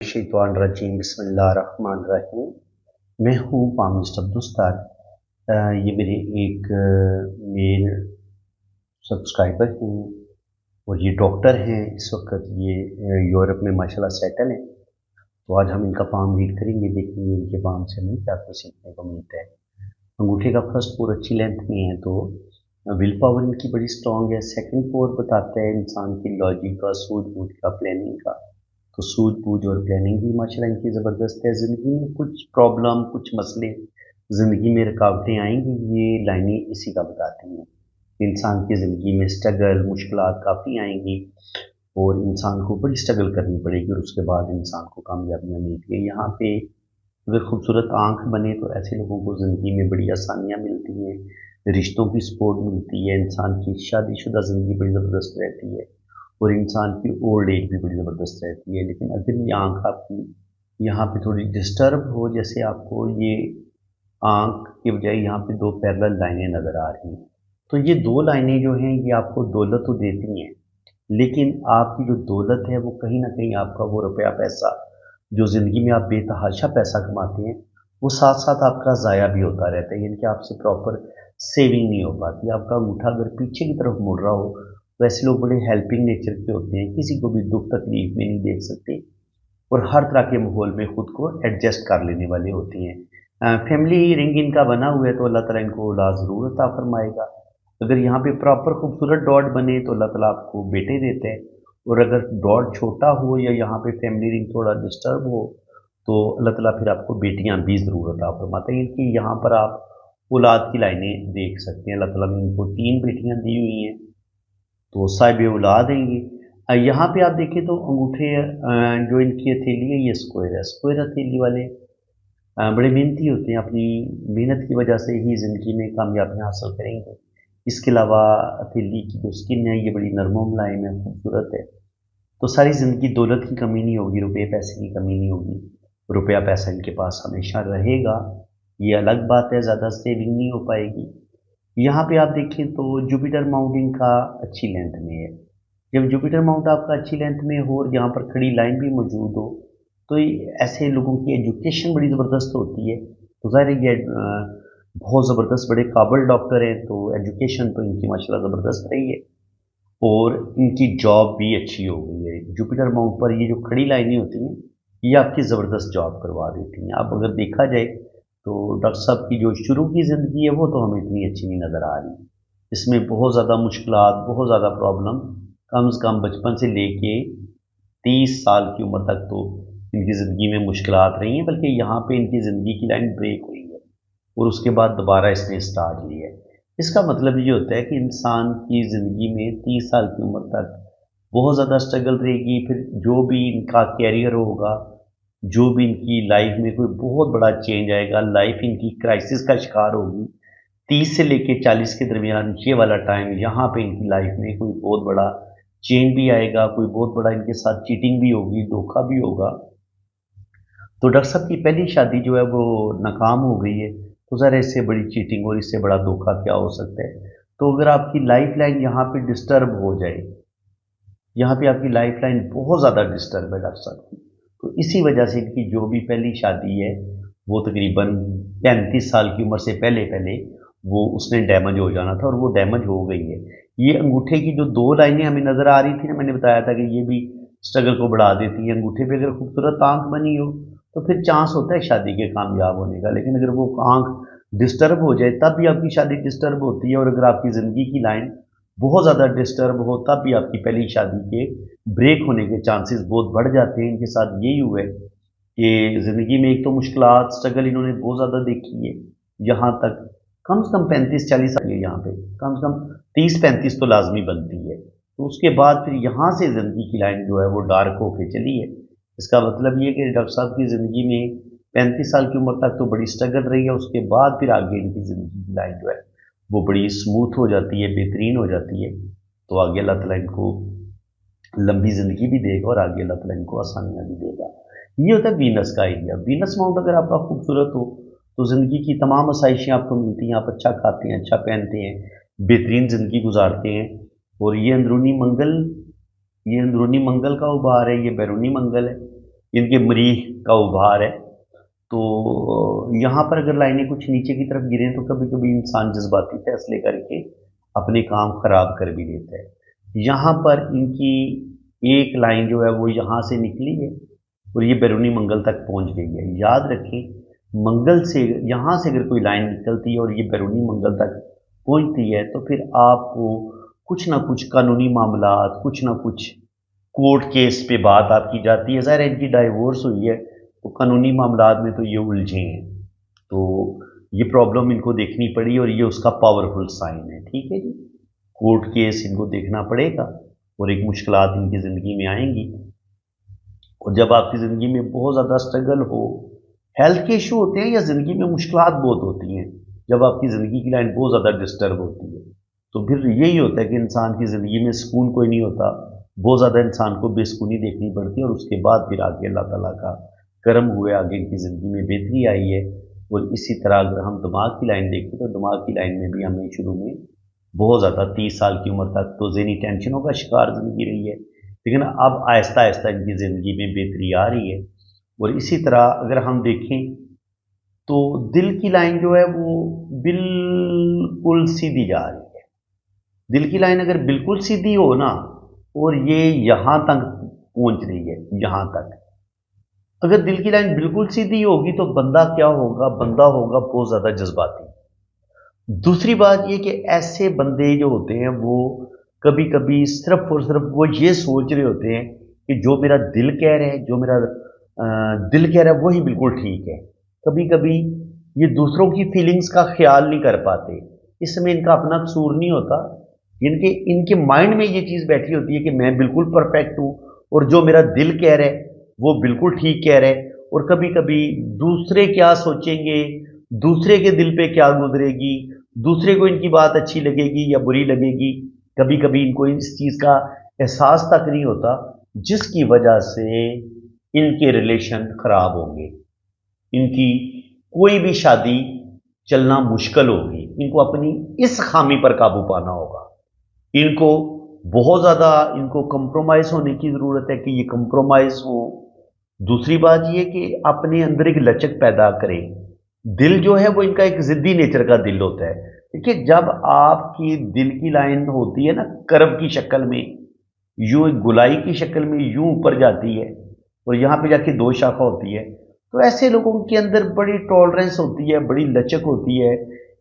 शैतानिर्रजीम बिस्मिल्लाहिर्रहमानिर्रहीम। मैं हूँ पामिस्ट अब्दुस्तार। ये मेरे एक मेल सब्सक्राइबर हैं और ये डॉक्टर हैं। इस वक्त ये यूरोप में माशाल्लाह सेटल हैं। तो आज हम इनका पाम रीड करेंगे, देखेंगे इनके पाम से हमें क्या कुछ सीखने को मिलता है। अंगूठे का फर्स्ट पोर अच्छी लेंथ में है तो विल पावर इनकी बड़ी स्ट्रॉन्ग है। सेकंड पोर बताता है इंसान की लॉजिक का, सूझबूझ का, प्लानिंग का। तो सूझबूझ और प्लानिंग भी माशाल्लाह इनकी ज़बरदस्त है। ज़िंदगी में कुछ प्रॉब्लम, कुछ मसले, ज़िंदगी में रुकावटें आएंगी, ये लाइनें इसी का बताती हैं। इंसान की ज़िंदगी में स्ट्रगल, मुश्किलात काफ़ी आएंगी और इंसान को बड़ी स्ट्रगल करनी पड़ेगी और उसके बाद इंसान को कामयाबियाँ मिलती है। यहाँ पे अगर खूबसूरत आँख बने तो ऐसे लोगों को ज़िंदगी में बड़ी आसानियाँ मिलती हैं, रिश्तों की सपोर्ट मिलती है, इंसान की शादीशुदा ज़िंदगी बड़ी ज़बरदस्त रहती है और इंसान की ओल्ड एज भी बड़ी ज़बरदस्त रहती है। लेकिन अगर ये आँख आपकी यहाँ पे थोड़ी डिस्टर्ब हो, जैसे आपको ये आँख के बजाय यहाँ पे दो पैरेलल लाइनें नज़र आ रही हैं, तो ये दो लाइनें जो हैं ये आपको दौलत तो देती हैं, लेकिन आपकी जो दौलत है वो कहीं ना कहीं आपका वो रुपया पैसा जो ज़िंदगी में आप बेतहाशा पैसा कमाते हैं वो साथ साथ आपका ज़ाया भी होता रहता है। यानी कि आपसे प्रॉपर सेविंग नहीं हो पाती। आपका अंगूठा अगर पीछे की तरफ मुड़ रहा हो तो ऐसे लोग बड़े हेल्पिंग नेचर के होते हैं, किसी को भी दुख तकलीफ में नहीं देख सकते और हर तरह के माहौल में खुद को एडजस्ट कर लेने वाले होती हैं। फैमिली रिंग इनका बना हुआ है तो अल्लाह ताला इनको औलाद ज़रूर अता फरमाएगा। अगर यहाँ पे प्रॉपर खूबसूरत डॉट बने तो अल्लाह ताला आपको बेटे देते हैं और अगर डॉट छोटा हो या यहाँ पे फैमिली रिंग थोड़ा डिस्टर्ब हो तो अल्लाह ताला फिर आपको बेटियाँ भी ज़रूर अता फरमाते हैं। इनकी यहाँ पर आप औलाद की लाइनें देख सकते हैं। अल्लाह ताला ने इनको 3 बेटियाँ दी हुई हैं तो साहिब औलाद हैं ये। यहाँ पे आप देखें तो अंगूठे जो इनकी हथेली है ये स्क्वायर है। स्क्वायर हथेली वाले बड़े मेहनती होते हैं, अपनी मेहनत की वजह से ही ज़िंदगी में कामयाबियाँ हासिल करेंगे। इसके अलावा हथेली की जो स्किन है ये बड़ी नरम मुलायम है, खूबसूरत है। तो सारी ज़िंदगी दौलत की कमी नहीं होगी, रुपये पैसे की कमी नहीं होगी। रुपया पैसा इनके पास हमेशा रहेगा, ये अलग बात है, ज़्यादा सेविंग नहीं हो पाएगी। यहाँ पे आप देखें तो जुपिटर माउंट इनका अच्छी लेंथ में है। जब जुपिटर माउंट आपका अच्छी लेंथ में हो और यहाँ पर खड़ी लाइन भी मौजूद हो तो ऐसे लोगों की एजुकेशन बड़ी ज़बरदस्त होती है। तो ज़ाहिर है ये बहुत ज़बरदस्त बड़े काबिल डॉक्टर हैं तो एजुकेशन तो इनकी माशाल्लाह ज़बरदस्त रही है और इनकी जॉब भी अच्छी हो गई है। जुपिटर माउंट पर ये जो खड़ी लाइनें होती हैं ये आपकी ज़बरदस्त जॉब करवा देती हैं। अब अगर देखा जाए तो डॉक्टर साहब की जो शुरू की ज़िंदगी है वो तो हमें इतनी अच्छी नहीं नज़र आ रही। इसमें बहुत ज़्यादा मुश्किलात, बहुत ज़्यादा प्रॉब्लम, कम से कम बचपन से लेके 30 साल की उम्र तक तो इनकी ज़िंदगी में मुश्किलात रही हैं। बल्कि यहाँ पे इनकी ज़िंदगी की लाइन ब्रेक हुई है और उसके बाद दोबारा इसने स्टार्ट लिया है। इसका मतलब ये होता है कि इंसान की ज़िंदगी में 30 साल की उम्र तक बहुत ज़्यादा स्ट्रगल रहेगी। फिर जो भी इनका कैरियर होगा, जो भी इनकी लाइफ में कोई बहुत बड़ा चेंज आएगा, लाइफ इनकी क्राइसिस का शिकार होगी। 30 से लेके 40 के दरमियान ये वाला टाइम, यहाँ पे इनकी लाइफ में कोई बहुत बड़ा चेंज भी आएगा, कोई बहुत बड़ा इनके साथ चीटिंग भी होगी, धोखा भी होगा। तो डॉक्टर साहब की पहली शादी जो है वो नाकाम हो गई है, तो ज़रा इससे बड़ी चीटिंग और इससे बड़ा धोखा क्या हो सकता है। तो अगर आपकी लाइफ लाइन यहाँ पे डिस्टर्ब हो जाए, यहाँ पे आपकी लाइफ लाइन बहुत ज़्यादा डिस्टर्ब है डॉक्टर साहब की, तो इसी वजह से इनकी जो भी पहली शादी है वो तकरीबन 35 साल की उम्र से पहले पहले वो उसने डैमेज हो जाना था और वो डैमेज हो गई है। ये अंगूठे की जो दो लाइनें हमें नज़र आ रही थी ना, मैंने बताया था कि ये भी स्ट्रगल को बढ़ा देती है। अंगूठे पे अगर खूबसूरत आंख बनी हो तो फिर चांस होता है शादी के कामयाब होने का, लेकिन अगर वो आंख डिस्टर्ब हो जाए तब भी आपकी शादी डिस्टर्ब होती है। और अगर आपकी ज़िंदगी की लाइन बहुत ज़्यादा डिस्टर्ब हो तब भी आपकी पहली शादी के ब्रेक होने के चांसेस बहुत बढ़ जाते हैं। इनके साथ यही हुआ है कि ज़िंदगी में एक तो मुश्किलात, स्ट्रगल इन्होंने बहुत ज़्यादा देखी है। यहाँ तक कम से कम 35-40 साल है, यहाँ पे कम से कम 30-35 तो लाजमी बनती है। तो उसके बाद फिर यहाँ से ज़िंदगी की लाइन जो है वो डार्क होके चली है। इसका मतलब ये कि डॉक्टर साहब की ज़िंदगी में 35 साल की उम्र तक तो बड़ी स्ट्रगल रही है, उसके बाद फिर आगे इनकी ज़िंदगी की लाइन जो है वो बड़ी स्मूथ हो जाती है, बेहतरीन हो जाती है। तो आगे अल्लाह ताला इनको लंबी ज़िंदगी भी देगा और आगे अल्लाह ताला इनको आसानियाँ भी देगा। ये होता है वीनस का एरिया। वीनस माउंट अगर आपका खूबसूरत हो तो ज़िंदगी की तमाम आसाइशें आपको मिलती हैं, आप अच्छा खाते हैं, अच्छा पहनते हैं, बेहतरीन ज़िंदगी गुजारते हैं। और ये अंदरूनी मंगल का उभार है, ये बैरूनी मंगल है, इनके मरीख का उभार है। तो यहाँ पर अगर लाइनें कुछ नीचे की तरफ गिरें तो कभी कभी इंसान जज्बाती फैसले करके अपने काम खराब कर भी देता है। यहाँ पर इनकी एक लाइन जो है वो यहाँ से निकली है और ये बैरूनी मंगल तक पहुँच गई है। याद रखें, मंगल से यहाँ से अगर कोई लाइन निकलती है और ये बैरूनी मंगल तक पहुँचती है तो फिर आपको कुछ ना कुछ कानूनी मामलात, कुछ ना कुछ कोर्ट केस पे बात आपकी जाती है। ज़ाहिर है इनकी डाइवोर्स हुई है तो कानूनी मामलात में तो ये उलझे हैं, तो ये प्रॉब्लम इनको देखनी पड़ी और ये उसका पावरफुल साइन है। ठीक है जी, कोर्ट केस इनको देखना पड़ेगा और एक मुश्किलात इनकी ज़िंदगी में आएंगी। और जब आपकी ज़िंदगी में बहुत ज़्यादा स्ट्रगल हो, हेल्थ के इशू होते हैं या ज़िंदगी में मुश्किलात बहुत होती हैं, जब आपकी ज़िंदगी की लाइन बहुत ज़्यादा डिस्टर्ब होती है तो फिर यही होता है कि इंसान की ज़िंदगी में सुकून कोई नहीं होता, बहुत ज़्यादा इंसान को बेसुकूनी देखनी पड़ती है और उसके बाद फिर आगे अल्लाह ताला का करम हुए, आगे इनकी ज़िंदगी में बेहतरी आई है। और इसी तरह अगर हम दिमाग की लाइन देखें तो दिमाग की लाइन में भी हमें शुरू में बहुत ज़्यादा 30 साल की उम्र तक तो ज़हनी टेंशनों का शिकार ज़िंदगी रही है, लेकिन अब आहिस्ता आहिस्ता इनकी ज़िंदगी में बेहतरी आ रही है। और इसी तरह अगर हम देखें तो दिल की लाइन जो है वो बिल्कुल सीधी जा रही है। दिल की लाइन अगर बिल्कुल सीधी हो ना और ये यहाँ तक पहुँच रही है, यहाँ तक, अगर दिल की लाइन बिल्कुल सीधी होगी तो बंदा क्या होगा, बंदा होगा बहुत ज़्यादा जज्बाती। दूसरी बात ये कि ऐसे बंदे जो होते हैं वो कभी कभी सिर्फ और सिर्फ वो ये सोच रहे होते हैं कि जो मेरा दिल कह रहा है, जो मेरा दिल कह रहा है वही बिल्कुल ठीक है। कभी कभी ये दूसरों की फीलिंग्स का ख्याल नहीं कर पाते, इसमें इनका अपना कसूर नहीं होता, इनके माइंड में ये चीज़ बैठी होती है कि मैं बिल्कुल परफेक्ट हूँ और जो मेरा दिल कह रहा है वो बिल्कुल ठीक कह रहा है। और कभी कभी दूसरे क्या सोचेंगे, दूसरे के दिल पे क्या गुजरेगी, दूसरे को इनकी बात अच्छी लगेगी या बुरी लगेगी, कभी कभी इनको इस चीज़ का एहसास तक नहीं होता, जिसकी वजह से इनके रिलेशन खराब होंगे, इनकी कोई भी शादी चलना मुश्किल होगी। इनको अपनी इस खामी पर काबू पाना होगा, इनको बहुत ज़्यादा इनको कंप्रोमाइज़ होने की ज़रूरत है कि ये कंप्रोमाइज़ हो। दूसरी बात ये कि अपने अंदर एक लचक पैदा करें। दिल जो है वो इनका एक ज़िद्दी नेचर का दिल होता है। देखिए, जब आपकी दिल की लाइन होती है ना कर्व की शक्ल में, यूं एक गुलाई की शक्ल में यूं ऊपर जाती है और यहाँ पे जाके दो शाखा होती है, तो ऐसे लोगों के अंदर बड़ी टॉलरेंस होती है, बड़ी लचक होती है।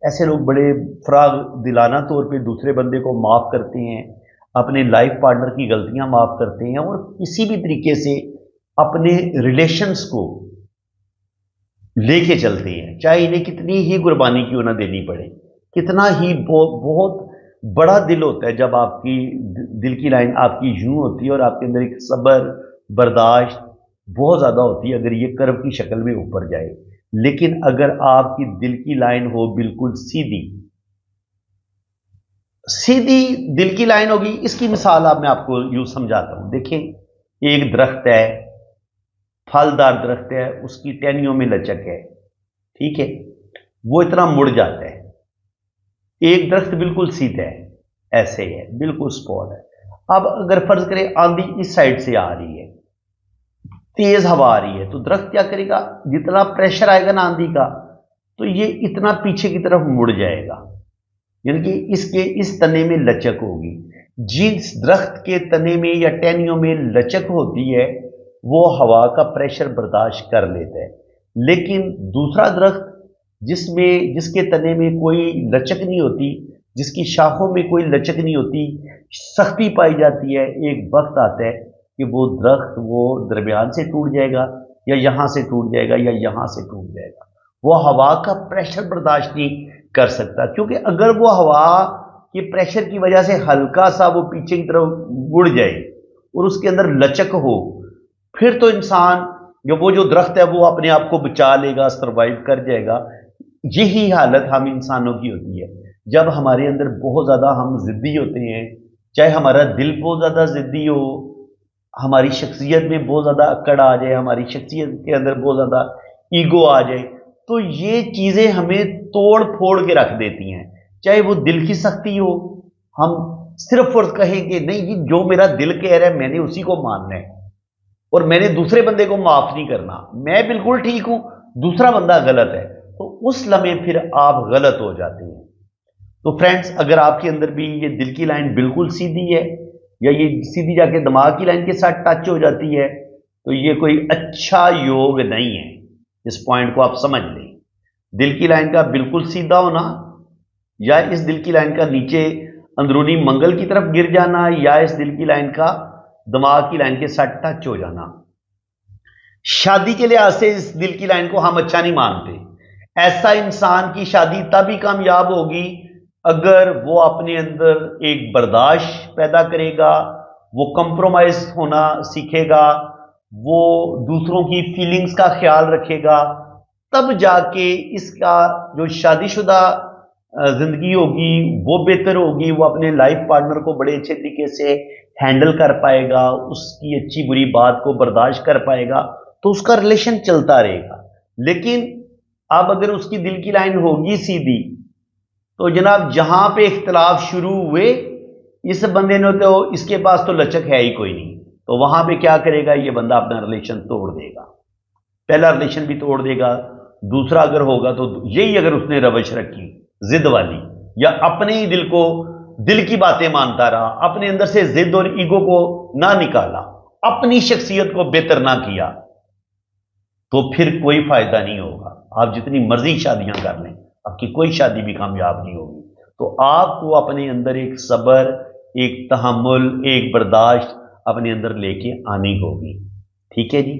ऐसे लोग बड़े फराग दिलाना तौर पे दूसरे बंदे को माफ़ करते हैं, अपने लाइफ पार्टनर की गलतियां माफ़ करते हैं और किसी भी तरीके से अपने रिलेशंस को लेके चलते हैं, चाहे इन्हें कितनी ही कुर्बानी क्यों ना देनी पड़े, कितना ही बहुत बड़ा दिल होता है जब आपकी दिल की लाइन आपकी यूं होती है और आपके अंदर एक सब्र बर्दाश्त बहुत ज़्यादा होती है अगर ये कर्व की शक्ल में ऊपर जाए। लेकिन अगर आपकी दिल की लाइन हो बिल्कुल सीधी सीधी दिल की लाइन होगी, इसकी मिसाल अब मैं आपको यूं समझाता हूं। देखें, एक दरख्त है, फलदार दरख्त है, उसकी टहनियों में लचक है, ठीक है, वो इतना मुड़ जाता है। एक दरख्त बिल्कुल सीधा है, ऐसे है, बिल्कुल स्पॉट है। अब अगर फर्ज करें आंधी इस साइड से आ रही है, तेज हवा आ रही है, तो दरख्त क्या करेगा, जितना प्रेशर आएगा ना आंधी का तो ये इतना पीछे की तरफ मुड़ जाएगा, यानी कि इसके इस तने में लचक होगी। जिस दरख्त के तने में या टहनियों में लचक होती है वो हवा का प्रेशर बर्दाश्त कर लेता है, लेकिन दूसरा दरख्त जिसके तने में कोई लचक नहीं होती, जिसकी शाखों में कोई लचक नहीं होती, सख्ती पाई जाती है, एक वक्त आता है कि वो दरख्त वो दरमियान से टूट जाएगा या यहाँ से टूट जाएगा या यहाँ से टूट जाएगा। वो हवा का प्रेशर बर्दाश्त नहीं कर सकता, क्योंकि अगर वो हवा के प्रेशर की वजह से हल्का सा वो पीछे की तरफ मुड़ जाए और उसके अंदर लचक हो, फिर तो इंसान वो जो दरख्त है वो अपने आप को बचा लेगा, सरवाइव कर जाएगा। यही हालत हम इंसानों की होती है जब हमारे अंदर बहुत ज़्यादा हम ज़िद्दी होते हैं, चाहे हमारा दिल बहुत ज़्यादा ज़िद्दी हो, हमारी शख्सियत में बहुत ज़्यादा अकड़ आ जाए, हमारी शख्सियत के अंदर बहुत ज़्यादा ईगो आ जाए, تو یہ چیزیں ہمیں توڑ پھوڑ کے رکھ دیتی ہیں. چاہے وہ دل کی سختی ہو، ہم صرف فرض کہیں کہ نہیں جی جو میرا دل کہہ رہا ہے میں نے اسی کو ماننا ہے، اور میں نے دوسرے بندے کو معاف نہیں کرنا، میں بالکل ٹھیک ہوں، دوسرا بندہ غلط ہے، تو اس لمحے پھر آپ غلط ہو جاتے ہیں. تو فرینڈس، اگر آپ کے اندر بھی یہ دل کی لائن بالکل سیدھی ہے، یا یہ سیدھی جا کے دماغ کی لائن کے ساتھ ٹچ ہو جاتی ہے، تو یہ کوئی اچھا یوگ نہیں ہے. اس پوائنٹ کو آپ سمجھ لیں. دل کی لائن کا بالکل سیدھا ہونا، یا اس دل کی لائن کا نیچے اندرونی منگل کی طرف گر جانا، یا اس دل کی لائن کا دماغ کی لائن کے ساتھ ٹچ ہو جانا. شادی کے لحاظ سے اس دل کی لائن کو ہم اچھا نہیں مانتے. ایسا انسان کی شادی تب ہی کامیاب ہوگی اگر وہ اپنے اندر ایک برداشت پیدا کرے گا، وہ کمپرومائز ہونا سیکھے گا، وہ دوسروں کی فیلنگز کا خیال رکھے گا، تب جا کے اس کا جو شادی شدہ زندگی ہوگی وہ بہتر ہوگی. وہ اپنے لائف پارٹنر کو بڑے اچھے طریقے سے ہینڈل کر پائے گا، اس کی اچھی بری بات کو برداشت کر پائے گا، تو اس کا ریلیشن چلتا رہے گا. لیکن اب اگر اس کی دل کی لائن ہوگی سیدھی، تو جناب جہاں پہ اختلاف شروع ہوئے، اس بندے نے تو اس کے پاس تو لچک ہے ہی کوئی نہیں، تو وہاں پہ کیا کرے گا یہ بندہ؟ اپنا ریلیشن توڑ دے گا. پہلا ریلیشن بھی توڑ دے گا، دوسرا اگر ہوگا تو یہی اگر اس نے روش رکھی ضد والی، یا اپنے ہی دل کو دل کی باتیں مانتا رہا، اپنے اندر سے ضد اور ایگو کو نہ نکالا، اپنی شخصیت کو بہتر نہ کیا، تو پھر کوئی فائدہ نہیں ہوگا. آپ جتنی مرضی شادیاں کر لیں، آپ کی کوئی شادی بھی کامیاب نہیں ہوگی. تو آپ کو اپنے اندر ایک صبر، ایک تحمل، ایک برداشت اپنے اندر لے کے آنی ہوگی. ٹھیک ہے جی؟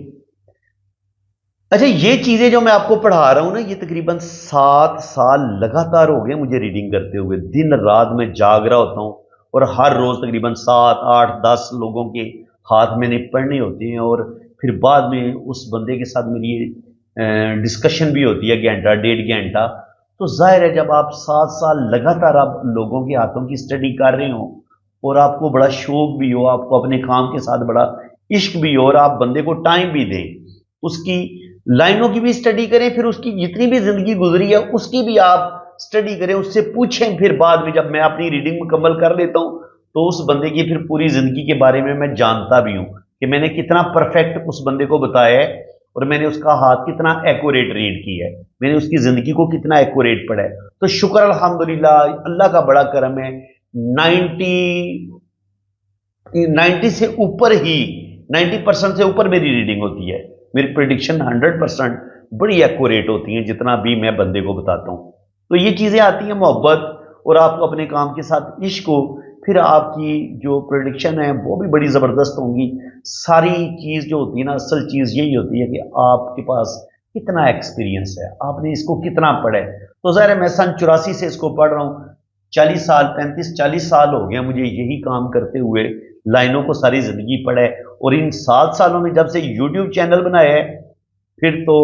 اچھا، یہ چیزیں جو میں آپ کو پڑھا رہا ہوں نا، یہ تقریباً 7 سال لگاتار ہو گئے مجھے ریڈنگ کرتے ہوئے. دن رات میں جاگ رہا ہوتا ہوں، اور ہر روز تقریباً 7 8 10 لوگوں کے ہاتھ میں نے پڑھنے ہوتے ہیں، اور پھر بعد میں اس بندے کے ساتھ میری ڈسکشن بھی ہوتی ہے 1.5 گھنٹہ. تو ظاہر ہے جب آپ 7 سال لگاتار آپ لوگوں کے ہاتھوں کی اسٹڈی کر رہے ہوں، اور آپ کو بڑا شوق بھی ہو، آپ کو اپنے کام کے ساتھ بڑا عشق بھی ہو، اور آپ بندے کو ٹائم بھی دیں، اس کی لائنوں کی بھی اسٹڈی کریں، پھر اس کی جتنی بھی زندگی گزری ہے اس کی بھی آپ اسٹڈی کریں، اس سے پوچھیں. پھر بعد میں جب میں اپنی ریڈنگ مکمل کر لیتا ہوں تو اس بندے کی پھر پوری زندگی کے بارے میں جانتا بھی ہوں کہ میں نے کتنا پرفیکٹ اس بندے کو بتایا ہے، اور میں نے اس کا ہاتھ کتنا ایکوریٹ ریڈ کیا ہے، میں نے اس کی زندگی کو کتنا ایکوریٹ پڑھا ہے. تو شکر الحمدللہ، اللہ کا بڑا کرم ہے. 90 سے اوپر ہی 90% سے اوپر میری ریڈنگ ہوتی ہے. میری پریڈکشن 100% بڑی ایکوریٹ ہوتی ہیں جتنا بھی میں بندے کو بتاتا ہوں. تو یہ چیزیں آتی ہیں محبت، اور آپ کو اپنے کام کے ساتھ عشق ہو، پھر آپ کی جو پریڈکشن ہے وہ بھی بڑی زبردست ہوں گی. ساری چیز جو ہوتی ہے نا، اصل چیز یہی ہوتی ہے کہ آپ کے پاس کتنا ایکسپیرینس ہے، آپ نے اس کو کتنا پڑھا ہے. تو ظاہر ہے میں سن 84 سے اس کو پڑھ رہا ہوں، 40 سال 35-40 سال ہو گیا مجھے یہی کام کرتے ہوئے، لائنوں کو ساری زندگی پڑھا ہے. اور ان 7 سالوں میں جب سے یوٹیوب چینل بنایا ہے، پھر تو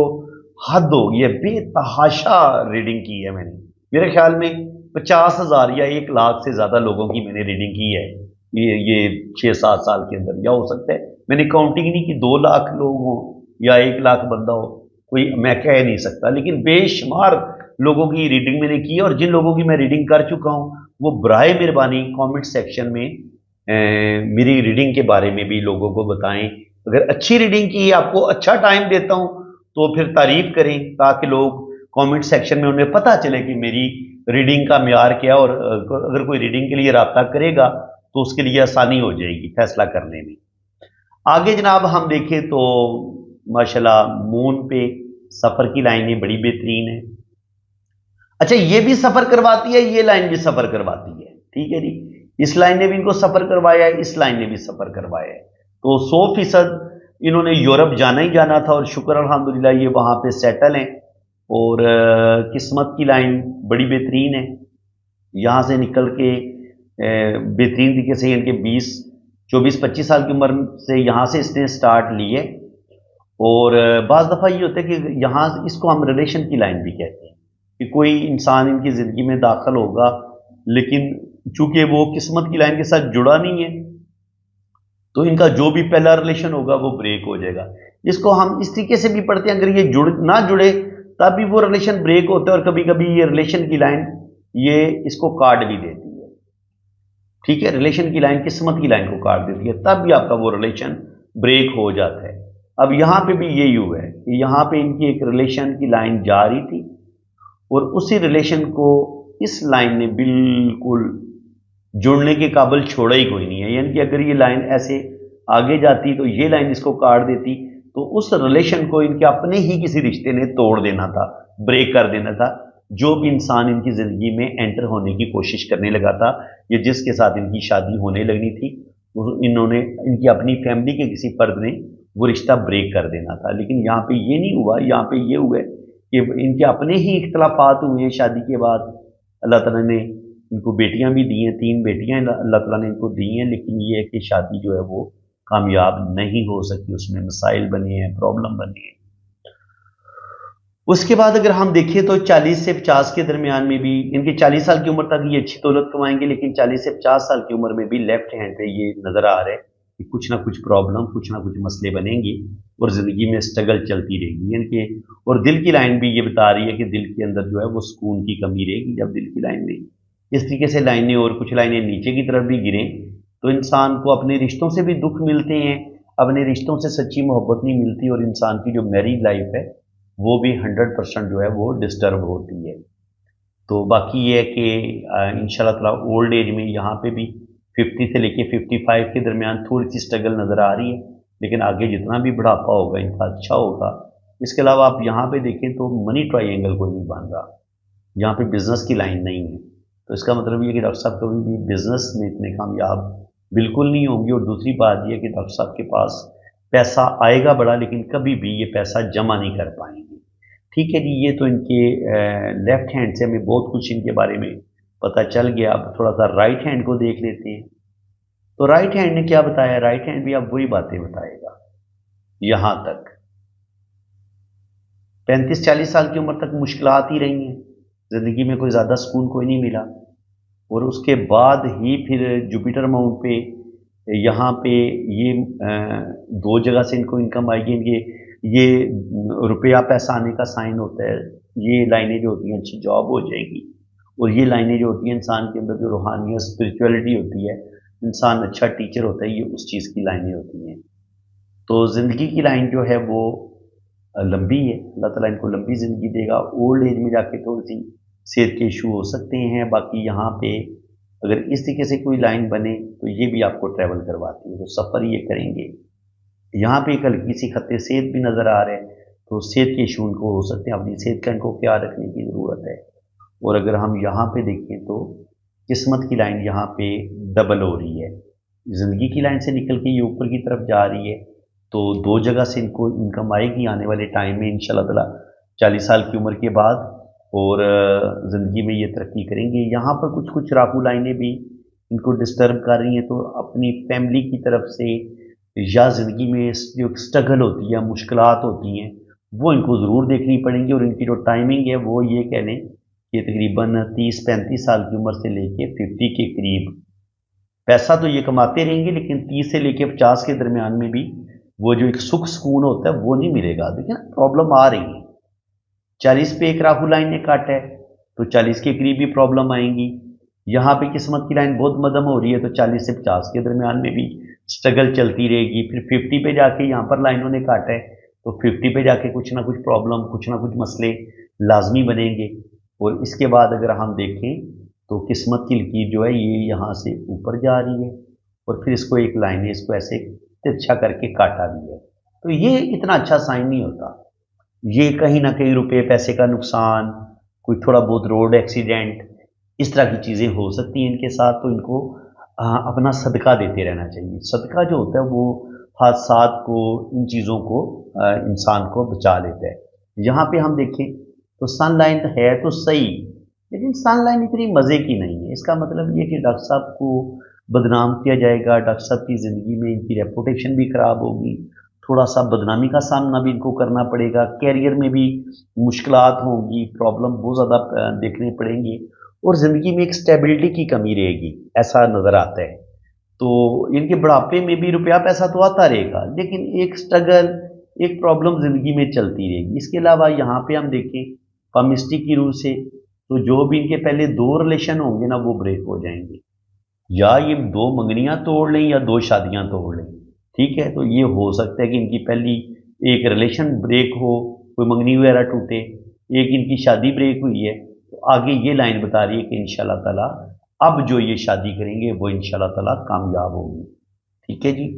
حد ہو گئی ہے، بے تحاشا ریڈنگ کی ہے میں نے. میرے خیال میں 50,000 یا 1,00,000 سے زیادہ لوگوں کی میں نے ریڈنگ کی ہے یہ 6-7 سال کے اندر. یا ہو سکتا ہے میں نے کاؤنٹنگ نہیں کی 2 لاکھ لوگ ہوں یا 1,00,000 بندہ ہو، کوئی میں کہہ نہیں سکتا، لیکن بے شمار لوگوں کی ریڈنگ میں نے کی ہے. اور جن لوگوں کی میں ریڈنگ کر چکا ہوں وہ برائے مہربانی کامنٹ سیکشن میں میری ریڈنگ کے بارے میں بھی لوگوں کو بتائیں. اگر اچھی ریڈنگ کی، آپ کو اچھا ٹائم دیتا ہوں، تو پھر تعریف کریں، تاکہ لوگ کامنٹ سیکشن میں انہیں پتہ چلے کہ میری ریڈنگ کا معیار کیا، اور اگر کوئی ریڈنگ کے لیے رابطہ کرے گا تو اس کے لیے آسانی ہو جائے گی فیصلہ کرنے میں. آگے جناب ہم دیکھیں تو ماشاءاللہ مون پہ سفر کی لائنیں بڑی بہترین ہیں. اچھا، یہ بھی سفر کرواتی ہے، یہ لائن بھی سفر کرواتی ہے. ٹھیک ہے جی، اس لائن نے بھی ان کو سفر کروایا ہے، اس لائن نے بھی سفر کروایا ہے. تو 100% انہوں نے یورپ جانا ہی جانا تھا، اور شکر الحمدللہ یہ وہاں پہ سیٹل ہیں. اور قسمت کی لائن بڑی بہترین ہے. یہاں سے نکل کے بہترین طریقے سے ان کے 24-25 سال کی عمر سے یہاں سے اس نے سٹارٹ لی ہے. اور بعض دفعہ یہ ہوتا ہے کہ یہاں اس کو ہم ریلیشن کی لائن بھی کہتے ہیں، کہ کوئی انسان ان کی زندگی میں داخل ہوگا، لیکن چونکہ وہ قسمت کی لائن کے ساتھ جڑا نہیں ہے، تو ان کا جو بھی پہلا ریلیشن ہوگا وہ بریک ہو جائے گا. اس کو ہم اس طریقے سے بھی پڑھتے ہیں، اگر یہ نہ جڑے तब भी वो रिलेशन ब्रेक होता है और कभी कभी ये रिलेशन की लाइन ये इसको काट भी देती है। ठीक है, रिलेशन की लाइन किस्मत की लाइन को काट देती है, तब भी आपका वो रिलेशन ब्रेक हो जाता है। अब यहाँ पे भी यही हुआ है कि यहाँ पे इनकी एक रिलेशन की लाइन जा रही थी और उसी रिलेशन को इस लाइन ने बिल्कुल जुड़ने के काबिल छोड़ा ही कोई नहीं है। यानी कि अगर ये लाइन ऐसे आगे जाती तो ये लाइन इसको काट देती, तो उस रिलेशन को इनके अपने ही किसी रिश्ते ने तोड़ देना था, ब्रेक कर देना था। जो भी इंसान इनकी ज़िंदगी में एंटर होने की कोशिश करने लगा था या जिसके साथ इनकी शादी होने लगनी थी, इन्होंने इनकी अपनी फैमिली के किसी फर्द ने वो रिश्ता ब्रेक कर देना था। लेकिन यहाँ पे ये नहीं हुआ, यहाँ पे ये हुआ कि इनके अपने ही इख्तलाफात हुए हैं। शादी के बाद अल्लाह ताला ने इनको बेटियां भी दी हैं, 3 बेटियां अल्लाह ताला ने इनको दी हैं, लेकिन ये है कि शादी जो है वो कामयाब नहीं हो सकी, उसमें मसाइल बने हैं, प्रॉब्लम बने हैं। उसके बाद अगर हम देखें तो 40 से 50 के दरमियान में भी इनके 40 साल की उम्र तक ये अच्छी दौलत कमाएंगे, लेकिन 40 से 50 साल की उम्र में भी लेफ्ट हैंड पे ये नज़र आ रहा है कि कुछ ना कुछ प्रॉब्लम, कुछ ना कुछ मसले बनेंगे और ज़िंदगी में स्ट्रगल चलती रहेगी इनके। और दिल की लाइन भी ये बता रही है कि दिल के अंदर जो है वो सुकून की कमी रहेगी। जब दिल की लाइन में इस तरीके से लाइनें और कुछ लाइनें नीचे की तरफ भी गिरें तो इंसान को अपने रिश्तों से भी दुख मिलते हैं, अपने रिश्तों से सच्ची मोहब्बत नहीं मिलती और इंसान की जो मैरिड लाइफ है वो भी 100% जो है वो डिस्टर्ब होती है। तो बाकी ये है कि इंशाल्लाह ताला ओल्ड एज में यहाँ पे भी 50 से लेके 55 के दरमियान थोड़ी सी स्ट्रगल नज़र आ रही है, लेकिन आगे जितना भी बुढ़ापा होगा इनका अच्छा होगा। इसके अलावा आप यहाँ पे देखें तो मनी ट्रायंगल कोई नहीं बन रहा, यहाँ पे बिजनेस की लाइन नहीं है। तो इसका मतलब ये कि डॉक्टर साहब कभी भी बिजनेस में इतने कामयाब बिल्कुल नहीं होंगे। और दूसरी बात यह कि डॉक्टर साहब के पास पैसा आएगा बड़ा, लेकिन कभी भी ये पैसा जमा नहीं कर पाएंगे। ठीक है जी, ये तो इनके लेफ्ट हैंड से हमें बहुत कुछ इनके बारे में पता चल गया। अब थोड़ा सा राइट हैंड को देख लेते हैं। तो राइट हैंड ने क्या बताया? राइट हैंड भी अब वही बातें बताएगा। यहाँ तक 35-40 साल की उम्र तक मुश्किलात ही रही हैं, ज़िंदगी में कोई ज़्यादा सुकून कोई नहीं मिला। और उसके बाद ही फिर जुपिटर माउंट पे यहाँ पे ये 2 जगह से इनको इनकम आएगी। ये रुपया पैसा आने का साइन होता है। ये लाइनें जो होती हैं अच्छी जॉब हो जाएगी, और ये लाइनें जो होती हैं इंसान के अंदर जो रूहानियत स्पिरिचुअलिटी होती है, इंसान अच्छा टीचर होता है, ये उस चीज़ की लाइनें होती हैं। तो ज़िंदगी की लाइन जो है वो लंबी है, अल्लाह ताला इनको लंबी ज़िंदगी देगा। ओल्ड एज में जाके थोड़ी सी सेहत के इशू हो सकते हैं। बाकी यहाँ पे अगर इस तरीके से कोई लाइन बने तो ये भी आपको ट्रैवल करवाती है, तो सफ़र ये करेंगे। यहाँ पे एक हल्की सी खत्ते सेहत भी नज़र आ रहे हैं, तो सेहत के इशू उनको हो सकते हैं, अपनी सेहत का इनको ख्याल रखने की ज़रूरत है। और अगर हम यहाँ पे देखें तो किस्मत की लाइन यहाँ पे डबल हो रही है, ज़िंदगी की लाइन से निकल के ये ऊपर की तरफ जा रही है। तो 2 जगह से इनको इनकम आएगी आने वाले टाइम में इंशाल्लाह ताला 40 साल की उम्र के बाद, और ज़िंदगी में ये तरक्की करेंगे। यहाँ पर कुछ कुछ राहु लाइनें भी इनको डिस्टर्ब कर रही हैं, तो अपनी फैमिली की तरफ से या ज़िंदगी में जो स्ट्रगल होती है, मुश्किलात होती हैं, वो इनको ज़रूर देखनी पड़ेंगी। और इनकी जो टाइमिंग है वो ये कह लें कि तकरीबन 30-35 साल की उम्र से लेके 50 के करीब पैसा तो ये कमाते रहेंगे, लेकिन 30 से लेके 50 के दरमियान में भी वो जो एक सुख सुकून होता है वो नहीं मिलेगा। देखिए प्रॉब्लम आ रही है, 40 पे एक राहु लाइन ने काटा है तो 40 के करीब भी प्रॉब्लम आएंगी। यहाँ पे किस्मत की लाइन बहुत मध्यम हो रही है, तो 40 से 50 के दरमियान में भी स्ट्रगल चलती रहेगी। फिर 50 पे जाके यहाँ पर लाइनों ने काटा है, तो 50 पे जाके कुछ ना कुछ प्रॉब्लम, कुछ ना कुछ मसले लाजमी बनेंगे। और इसके बाद अगर हम देखें तो किस्मत की लकीर जो है ये यहाँ से ऊपर जा रही है, और फिर इसको एक लाइन ने इसको ऐसे तिरछा करके काटा भी है। तो ये इतना अच्छा साइन नहीं होता। ये कहीं ना कहीं रुपए पैसे का नुकसान, कोई थोड़ा बहुत रोड एक्सीडेंट, इस तरह की चीज़ें हो सकती हैं इनके साथ। तो इनको अपना सदका देते रहना चाहिए। सदका जो होता है वो हादसात को, इन चीज़ों को इंसान को बचा लेता है। यहाँ पे हम देखें तो सन लाइन है तो सही, लेकिन सन लाइन इतनी मज़े की नहीं है। इसका मतलब ये कि डॉक्टर साहब को बदनाम किया जाएगा, डॉक्टर साहब की ज़िंदगी में इनकी रेपुटेशन भी ख़राब होगी, थोड़ा सा बदनामी का सामना भी इनको करना पड़ेगा, कैरियर में भी मुश्किलात होंगी, प्रॉब्लम बहुत ज़्यादा देखने पड़ेंगी, और ज़िंदगी में एक स्टेबिलिटी की कमी रहेगी, ऐसा नज़र आता है। तो इनके बुढ़ापे में भी रुपया पैसा तो आता रहेगा, लेकिन एक स्ट्रगल, ایک پرابلم زندگی میں چلتی رہے گی۔ اس کے علاوہ یہاں پہ ہم دیکھیں پامسٹی کی روح سے، تو جو بھی ان کے پہلے 2 ریلیشن ہوں گے نا وہ بریک ہو جائیں گے، یا یہ 2 منگنیاں توڑ لیں یا 2 شادیاں توڑ لیں، ٹھیک ہے۔ تو یہ ہو سکتا ہے کہ ان کی پہلی ایک ریلیشن بریک ہو، کوئی منگنی وغیرہ ٹوٹے، ایک ان کی شادی بریک ہوئی ہے، تو آگے یہ لائن بتا رہی ہے کہ انشاءاللہ تعالیٰ اب جو یہ شادی کریں گے وہ انشاءاللہ تعالیٰ کامیاب ہوگی، ٹھیک ہے جی۔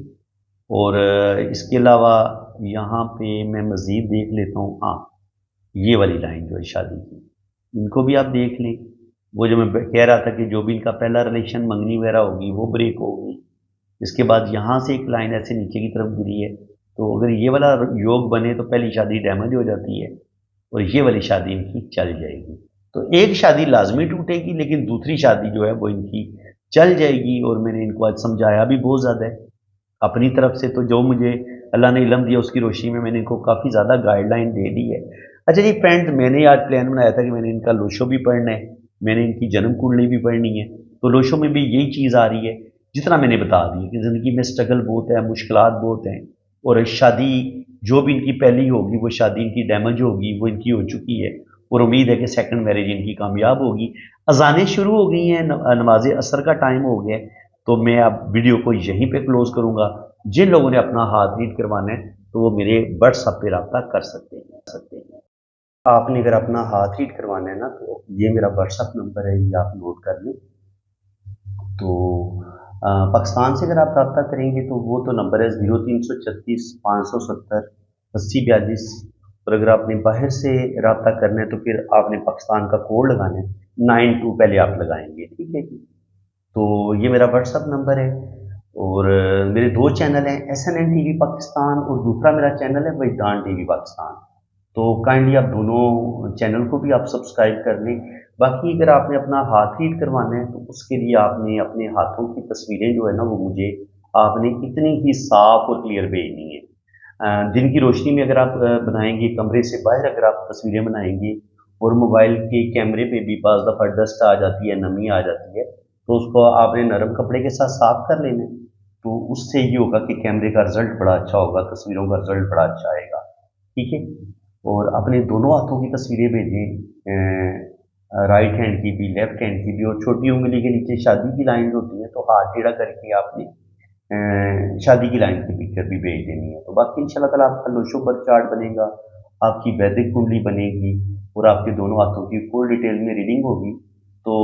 اور اس کے علاوہ یہاں پہ میں مزید دیکھ لیتا ہوں، ہاں یہ والی لائن جو ہے شادی کی، ان کو بھی آپ دیکھ لیں۔ وہ جو میں کہہ رہا تھا کہ جو بھی ان کا پہلا ریلیشن منگنی وغیرہ ہوگی وہ بریک ہوگی، اس کے بعد یہاں سے ایک لائن ایسے نیچے کی طرف گری ہے، تو اگر یہ والا یوگ بنے تو پہلی شادی ڈیمیج ہو جاتی ہے اور یہ والی شادی ان کی چل جائے گی۔ تو ایک شادی لازمی ٹوٹے گی لیکن دوسری شادی جو ہے وہ ان کی چل جائے گی، اور میں نے ان کو آج سمجھایا بھی بہت زیادہ ہے اپنی طرف سے، تو جو مجھے اللہ نے علم دیا اس کی روشنی میں نے ان کو کافی زیادہ گائیڈ لائن دے دی ہے۔ اچھا جی فرینڈ، میں نے آج پلان بنایا تھا کہ میں نے ان کا لوشو بھی پڑھنا ہے، میں نے ان کی جنم کنڈلی بھی پڑھنی ہے، تو لوشو میں بھی یہی چیز آ رہی ہے جتنا میں نے بتا دی ہے کہ زندگی میں سٹرگل بہت ہے، مشکلات بہت ہیں، اور شادی جو بھی ان کی پہلی ہوگی وہ شادی ان کی ڈیمیج ہوگی، وہ ان کی ہو چکی ہے، اور امید ہے کہ سیکنڈ میرج ان کی کامیاب ہوگی۔ اذانیں شروع ہو گئی ہیں، نماز عصر کا ٹائم ہو گیا ہے، تو میں اب ویڈیو کو یہیں پہ کلوز کروں گا۔ جن لوگوں نے اپنا ہاتھ ریڈ کروانا ہے تو وہ میرے واٹس ایپ پہ رابطہ کر سکتے ہیں۔ آپ نے اگر اپنا ہاتھ ریڈ کروانا ہے نا تو یہ میرا واٹس ایپ نمبر ہے، یہ آپ نوٹ کر لیں۔ تو پاکستان سے اگر آپ رابطہ کریں گے تو وہ تو نمبر ہے 0336 570 8042، اور اگر آپ نے باہر سے رابطہ کرنا ہے تو پھر آپ نے پاکستان کا کوڈ لگانا ہے 92 پہلے آپ لگائیں گے، ٹھیک ہے جی۔ تو یہ میرا واٹس ایپ نمبر ہے، اور میرے 2 چینل ہیں، SNN ٹی وی پاکستان، اور دوسرا میرا چینل ہے وجدان ٹی وی پاکستان، تو کائنڈلی آپ دونوں چینل کو بھی آپ سبسکرائب کر لیں۔ باقی اگر آپ نے اپنا ہاتھ ریڈ کروانا ہے تو اس کے لیے آپ نے اپنے ہاتھوں کی تصویریں جو ہے نا وہ مجھے آپ نے اتنی ہی صاف اور کلیئر بھیجنی ہے۔ دن کی روشنی میں اگر آپ بنائیں گے، کمرے سے باہر اگر آپ تصویریں بنائیں گے، اور موبائل کے کیمرے پہ بھی بعض دفعہ ڈسٹ آ جاتی ہے، نمی آ جاتی ہے، تو اس کو آپ نے نرم کپڑے کے ساتھ صاف کر لینا، تو اس سے یہ ہوگا کہ کیمرے کا رزلٹ بڑا اچھا ہوگا، تصویروں کا رزلٹ بڑا اچھا آئے گا، ٹھیک ہے۔ اور اپنے دونوں ہاتھوں کی تصویریں بھیجیں، رائٹ ہینڈ کی بھی، لیفٹ ہینڈ کی بھی، اور چھوٹی انگلی کے نیچے شادی کی لائن ہوتی ہیں تو ہاتھ ٹیڑھا کر کے آپ نے شادی کی لائن کی پکچر بھی بھیج دینی ہے۔ تو باقی انشاءاللہ تعالیٰ آپ کا لوشو برتھ چارٹ بنے گا، آپ کی ویدک کنڈلی بنے گی، اور آپ کے دونوں ہاتھوں کی فل ڈیٹیل میں ریڈنگ ہوگی۔ تو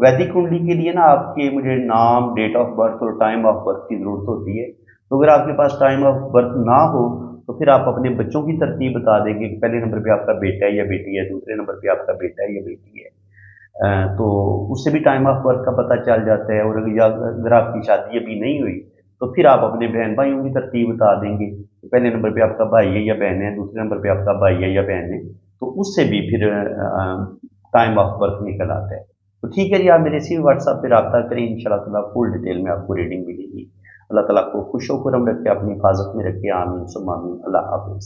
ویدک کنڈلی کے لیے نا آپ کے مجھے نام، ڈیٹ آف برتھ اور ٹائم آف برتھ کی ضرورت ہوتی ہے، تو اگر آپ کے پاس ٹائم آف برتھ نہ ہو تو پھر آپ اپنے بچوں کی ترتیب بتا دیں گے کہ پہلے نمبر پہ آپ کا بیٹا ہے یا بیٹی ہے، دوسرے نمبر پہ آپ کا بیٹا ہے یا بیٹی ہے، تو اس سے بھی ٹائم آف برتھ کا پتہ چل جاتا ہے۔ اور اگر آپ کی شادی ابھی نہیں ہوئی تو پھر آپ اپنے بہن بھائیوں کی ترتیب بتا دیں گے، پہلے نمبر پہ آپ کا بھائی ہے یا بہن ہے، دوسرے نمبر پہ آپ کا بھائی ہے یا بہن ہے، تو اس سے بھی پھر ٹائم آف برتھ نکل آتا ہے۔ تو ٹھیک ہے جی، آپ میرے اسی واٹس ایپ پہ رابطہ کریں، انشاءاللہ تعالیٰ فل ڈیٹیل میں آپ کو ریڈنگ ملے گی۔ اللہ تعالیٰ کو خوش و خرم رکھے، اپنی حفاظت میں رکھے، آمین ثم آمین۔ اللہ حافظ۔